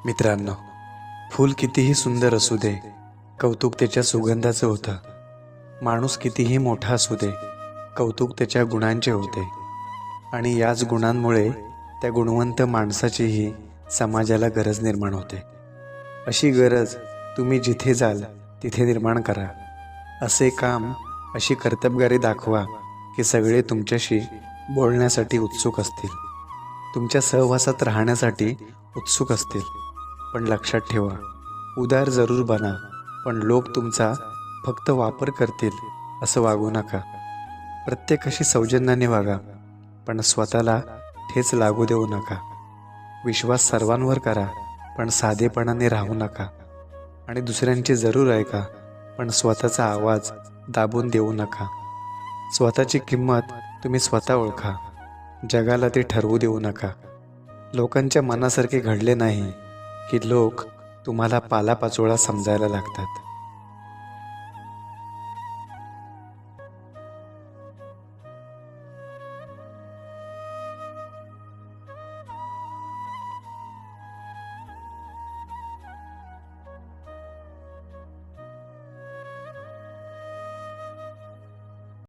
मित्रांनो, फूल कितीही सुंदर असू दे, कौतुक त्याच्या सुगंधाचं होतं. माणूस कितीही मोठा असू दे, कौतुक त्याच्या गुणांचे होते. आणि याच गुणांमुळे त्या गुणवंत माणसाचीही समाजाला गरज निर्माण होते. अशी गरज तुम्ही जिथे जाल तिथे निर्माण करा. असे काम, अशी कर्तबगारी दाखवा की सगळे तुमच्याशी बोलण्यासाठी उत्सुक असतील, तुमच्या सहवासात राहण्यासाठी उत्सुक असतील. पण लक्षात ठेवा, उदार जरूर बना, पण लोक तुमचा फक्त वापर करतील असं वागू नका. प्रत्येकाशी सौजन्याने वागा, पण स्वतःला ठेच लागू देऊ नका. विश्वास सर्वांवर करा, पण साधेपणाने राहू नका. आणि दुसऱ्यांचे जरूर ऐका, पण स्वतःचा आवाज दाबून देऊ नका. स्वतःची किंमत तुम्ही स्वतः ओळखा, जगाला ते ठरवू देऊ नका. लोकांच्या मनासारखे घडले नाही की लोक तुम्हाला पालापाचोळा समजायला लागतात.